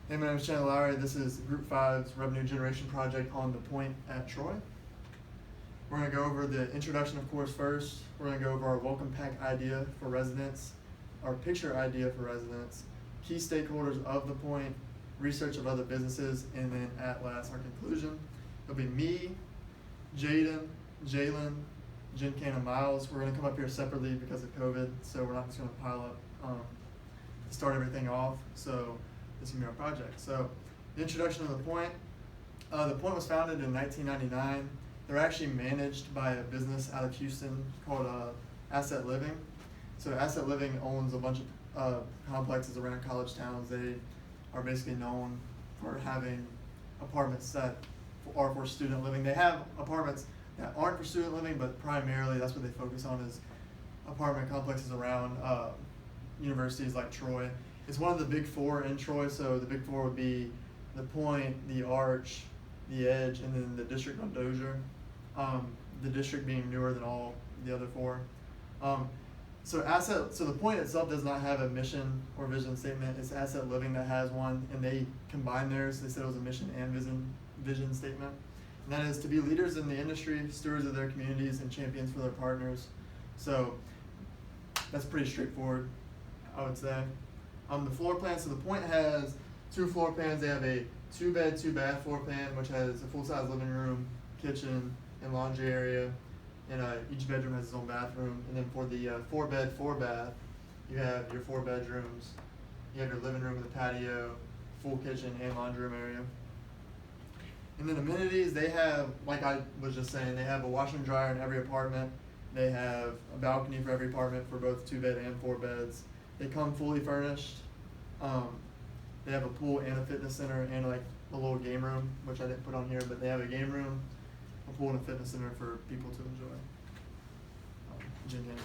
Hey, my name is Chandler. This is Group 5's Revenue Generation Project on the Pointe at Troy. We're going to go over the introduction, of course, first. We're going to go over our welcome pack idea for residents, our picture idea for residents, key stakeholders of the Pointe, research of other businesses, and then at last, our conclusion. It'll be me, Jadin, Jalen, Jincan, and Miles. We're going to come up here separately because of COVID, so we're not just going to pile up to start everything off. So this is going to be our project. So the introduction of the Pointe. The Pointe was founded in 1999. They're actually managed by a business out of Houston called Asset Living. So Asset Living owns a bunch of complexes around college towns. They are basically known for having apartments that are for student living. They have apartments that aren't for student living, but primarily that's what they focus on is apartment complexes around universities like Troy. It's one of the big four in Troy, so the big four would be the Pointe, the Arch, the Edge, and then the district on Dozier. The district being newer than all the other four. So the Pointe itself does not have a mission or vision statement. It's Asset Living that has one, and they combined theirs. They said it was a mission and vision statement. And that is to be leaders in the industry, stewards of their communities, and champions for their partners. So that's pretty straightforward, I would say. The floor plan, so the Pointe has 2 floor plans. They have a 2-bed, 2-bath floor plan, which has a full-size living room, kitchen, and laundry area. And each bedroom has its own bathroom. And then for the 4-bed, 4-bath, you have your 4 bedrooms. You have your living room with a patio, full kitchen, and laundry room area. And then amenities, they have, like I was just saying, they have a washer and dryer in every apartment. They have a balcony for every apartment for both 2-bed and 4 beds. They come fully furnished. They have a pool and a fitness center and like a little game room, which I didn't put on here, but they have a game room, a pool, and a fitness center for people to enjoy. Jincan.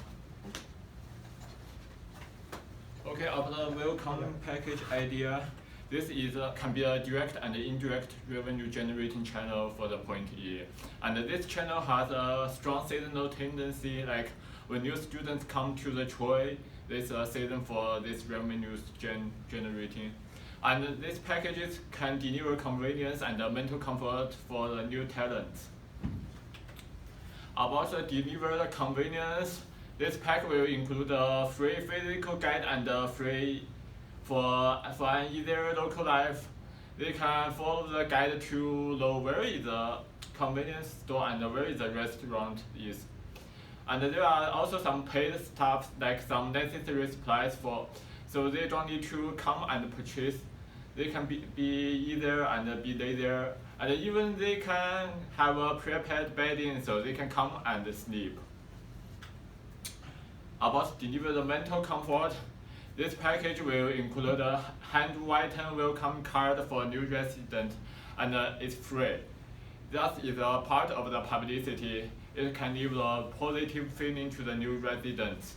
Okay, about the welcome package idea, this can be a direct and indirect revenue generating channel for the Pointe. And this channel has a strong seasonal tendency, like when new students come to the Troy, there's a season for this revenue generating. And these packages can deliver convenience and mental comfort for the new talents. About the delivered convenience, this pack will include a free physical guide and free for an easier local life. They can follow the guide to know where is the convenience store and where is the restaurant is. And there are also some paid stuff like some necessary supplies so they don't need to come and purchase. They can be either and be there, and even they can have a prepared bedding so they can come and sleep. About deliver the mental comfort, this package will include a handwritten welcome card for new residents, and it's free. That is a part of the publicity. It can give a positive feeling to the new residents.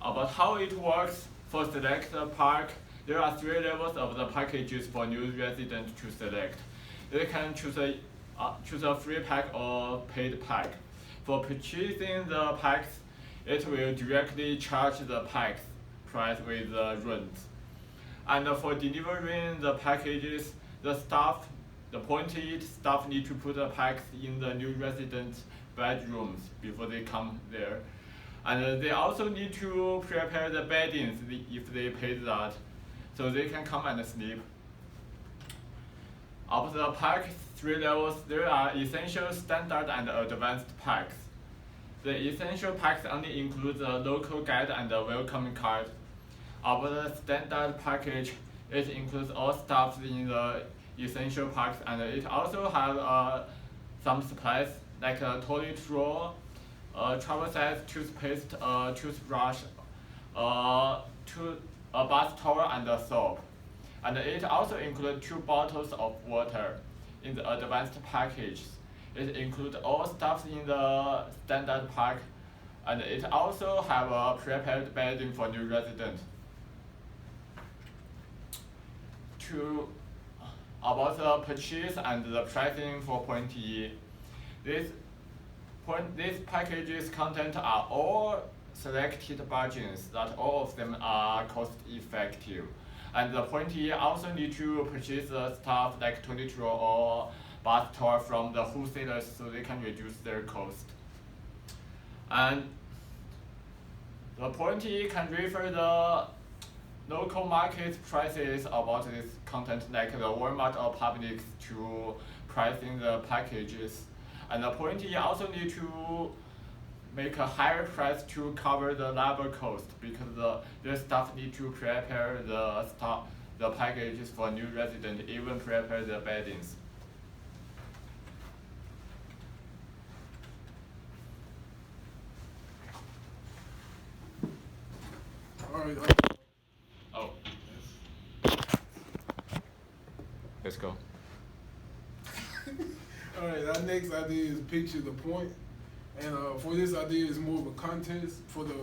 About how it works, for select the park, there are 3 levels of the packages for new residents to select. They can choose a free pack or paid pack. For purchasing the packs, it will directly charge the pack's price with the rent. And for delivering the packages, the Pointe staff need to put the packs in the new residents' bedrooms before they come there. And they also need to prepare the beddings if they paid that, so they can come and sleep. Of the pack 3 levels, there are essential, standard, and advanced packs. The essential packs only include the local guide and the welcome card. Of the standard package, it includes all stuff in the essential packs, and it also has some supplies like a toilet roll, travel size toothpaste, toothbrush, a bath towel, and a soap. And it also includes 2 bottles of water in the advanced package. It includes all stuff in the standard pack, and it also have a prepared bedding for new residents. About the purchase and the pricing for Pointe. These packages content are all selected budgets that all of them are cost effective. And the Pointe also need to purchase the stuff like toilet roll or bath towel from the wholesalers so they can reduce their cost. And the Pointe can refer the local market prices about this content like the Walmart or Publix to pricing the packages. And the Pointe also need to make a higher price to cover the labor cost because the staff need to prepare the packages for new resident, even prepare the beddings. All right. Oh. Let's go. All right. Our next idea is picture the point, and for this idea is more of a contest for the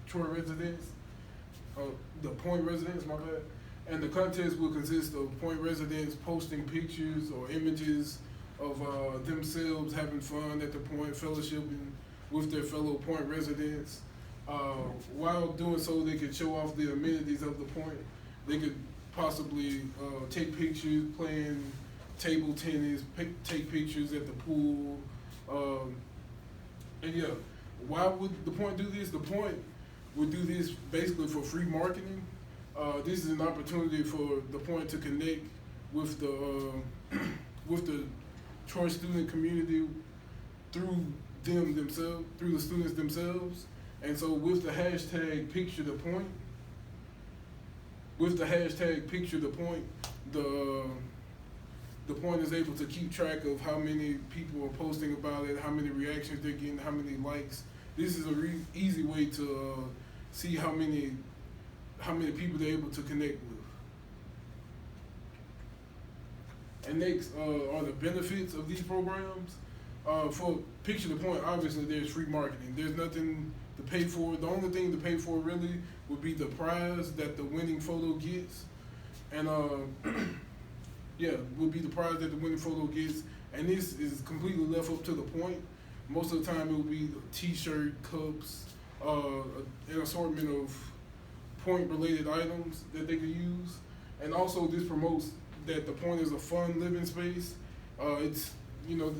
Troy residents, the Pointe residents, my bad. And the contest will consist of Pointe residents posting pictures or images of themselves having fun at the Pointe, fellowshipping with their fellow Pointe residents. While doing so, they could show off the amenities of the Pointe. They could possibly take pictures playing table tennis, take pictures at the pool. And yeah, why would the Pointe do this? The Pointe would do this basically for free marketing. This is an opportunity for the Pointe to connect with the Troy student community through themselves, through the students themselves. And so with the hashtag picture the Pointe, the Pointe is able to keep track of how many people are posting about it, how many reactions they're getting, how many likes. This is a easy way to see how many people they're able to connect with. And next are the benefits of these programs. For Picture the Pointe, obviously there's free marketing. There's nothing to pay for. The only thing to pay for really would be the prize that the winning photo gets. And yeah, would be the prize that the winning photo gets. And this is completely left up to the Pointe. Most of the time it will be t-shirt, cups, an assortment of Pointe related items that they could use. And also this promotes that the Pointe is a fun living space. It's, you know,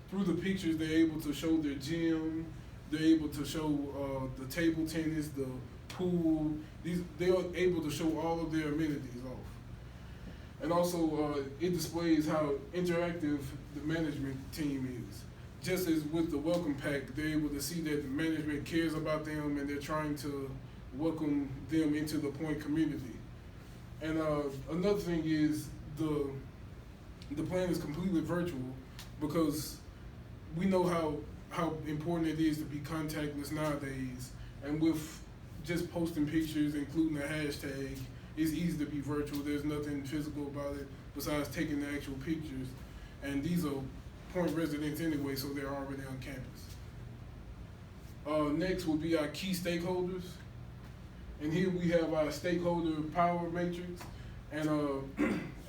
through the pictures they're able to show their gym, they're able to show the table tennis, the pool. They are able to show all of their amenities off. And also it displays how interactive the management team is. Just as with the welcome pack, they're able to see that the management cares about them and they're trying to welcome them into the Pointe community. And another thing is the plan is completely virtual because we know how important it is to be contactless nowadays. And with just posting pictures, including a hashtag, it's easy to be virtual. There's nothing physical about it besides taking the actual pictures. And these are Pointe residents anyway, so they're already on campus. Next will be our key stakeholders. And here we have our stakeholder power matrix. And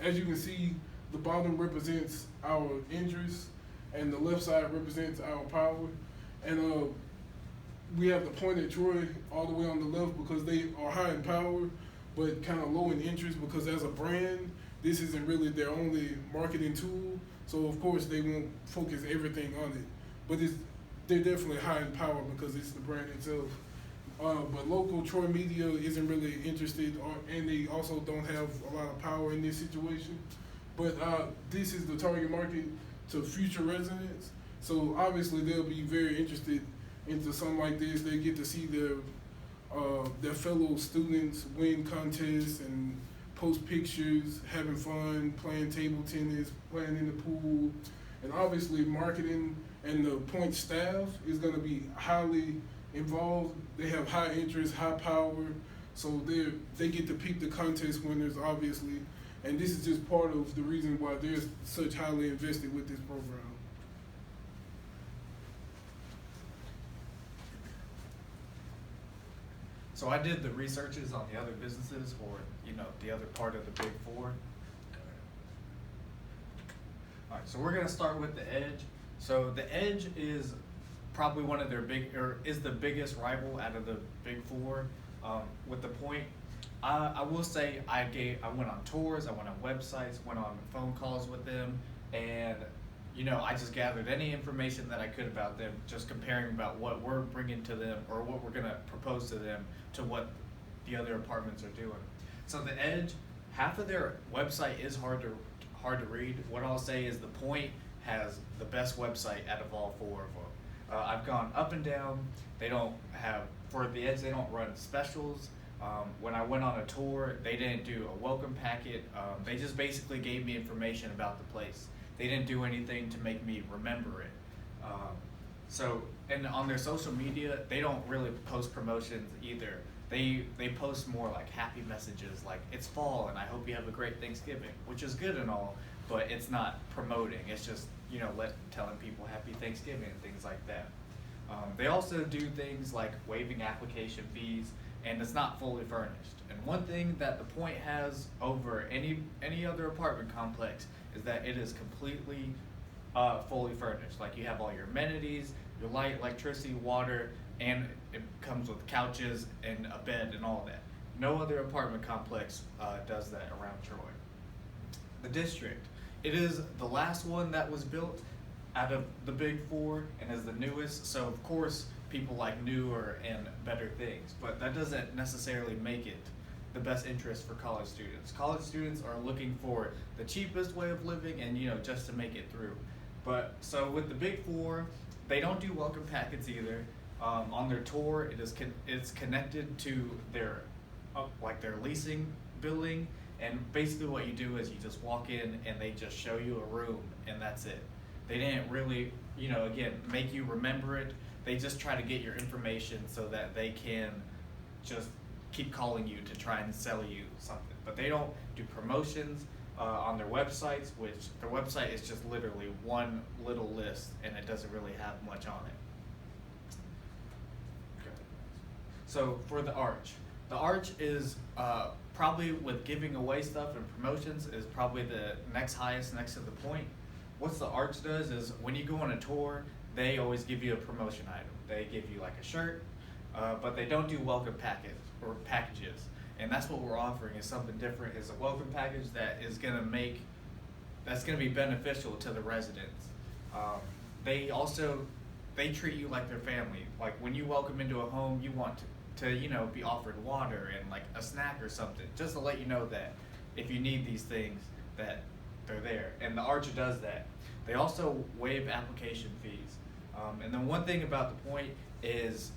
as you can see, the bottom represents our interests and the left side represents our power. And we have the Pointe at Troy all the way on the left because they are high in power, but kind of low in interest because as a brand, this isn't really their only marketing tool. So of course they won't focus everything on it, but they're definitely high in power because it's the brand itself. But local Troy media isn't really interested, and they also don't have a lot of power in this situation. But this is the target market to future residents. So obviously they'll be very interested into something like this. They get to see their fellow students win contests and post pictures, having fun, playing table tennis, playing in the pool. And obviously marketing and the Pointe staff is gonna be highly involved. They have high interest, high power, so they get to pick the contest winners, obviously. And this is just part of the reason why they're such highly invested with this program. So I did the researches on the other businesses or, the other part of the Big Four. All right, so we're gonna start with the Edge. So the Edge is probably is the biggest rival out of the Big Four with the Pointe. I will say I went on tours, I went on websites, went on phone calls with them, and I just gathered any information that I could about them, just comparing about what we're bringing to them or what we're gonna propose to them to what the other apartments are doing. So the Edge, half of their website is hard to read. What I'll say is the Pointe has the best website out of all four of them. I've gone up and down. They don't have, for the Edge, they don't run specials. When I went on a tour, they didn't do a welcome packet. They just basically gave me information about the place. They didn't do anything to make me remember it. And on their social media, they don't really post promotions either. They post more like happy messages, like it's fall and I hope you have a great Thanksgiving, which is good and all, but it's not promoting. It's just telling people happy Thanksgiving and things like that. They also do things like waiving application fees, and it's not fully furnished. And one thing that the Pointe has over any other apartment complex is that it is completely fully furnished. Like you have all your amenities, your light, electricity, water, and it comes with couches and a bed and all that. No other apartment complex does that around Troy. The district, it is the last one that was built out of the big four and is the newest, so of course people like newer and better things, but that doesn't necessarily make it the best interest for college students. College students are looking for the cheapest way of living and just to make it through. But so with the big four, they don't do welcome packets either. On their tour, it's connected to their their leasing building, and basically what you do is you just walk in and they just show you a room and that's it. They didn't really again make you remember it. They just try to get your information so that they can just keep calling you to try and sell you something. But they don't do promotions on their websites, which their website is just literally one little list and it doesn't really have much on it. So for the Arch is probably, with giving away stuff and promotions, is probably the next highest next to the Pointe. What the Arch does is when you go on a tour, they always give you a promotion item. They give you like a shirt, but they don't do welcome packets or packages. And that's what we're offering, is something different, is a welcome package that is that's gonna be beneficial to the residents. They treat you like their family. Like when you welcome into a home, you want to be offered water and like a snack or something, just to let you know that if you need these things, that they're there. And the Arch does that. They also waive application fees. And then one thing about the Pointe is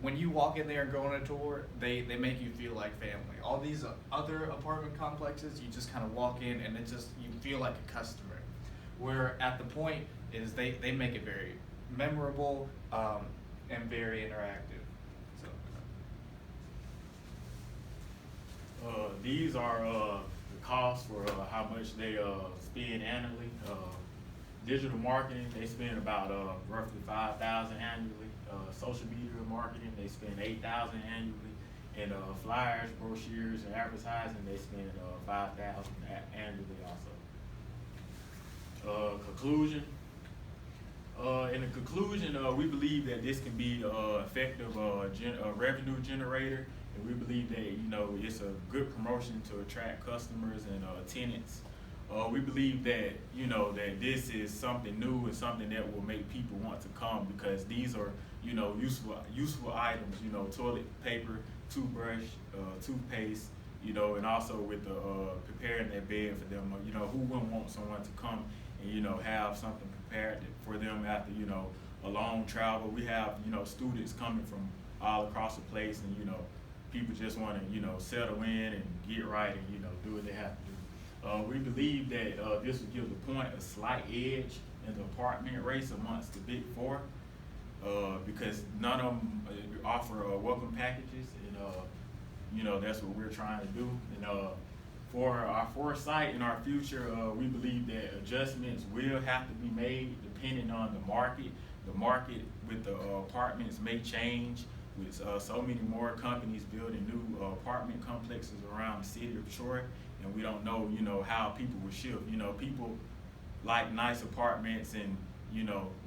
when you walk in there and go on a tour, they make you feel like family. All these other apartment complexes, you just kind of walk in and you feel like a customer. Where at the Pointe is they make it very memorable and very interactive. These are the costs for how much they spend annually. Digital marketing, they spend about roughly $5,000 annually. Social media marketing, they spend $8,000 annually. And flyers, brochures, and advertising, they spend $5,000 annually also. Conclusion. In the conclusion, we believe that this can be effective revenue generator. And we believe that it's a good promotion to attract customers and tenants. We believe that that this is something new and something that will make people want to come, because these are useful items. Toilet paper, toothbrush, toothpaste. And also with the preparing their bed for them. Who wouldn't want someone to come and have something prepared for them after a long travel. We have students coming from all across the place, and people just want to, settle in and get right and, do what they have to do. We believe that this will give the Pointe a slight edge in the apartment race amongst the big four, because none of them offer welcome packages, and, that's what we're trying to do. And for our foresight in our future, we believe that adjustments will have to be made depending on the market. The market with the apartments may change, with so many more companies building new apartment complexes around the city of Troy, and we don't know, how people will shift. People like nice apartments, and we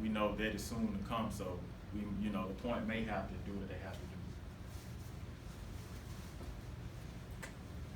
know that is soon to come. So the Pointe may have to do what they have to do.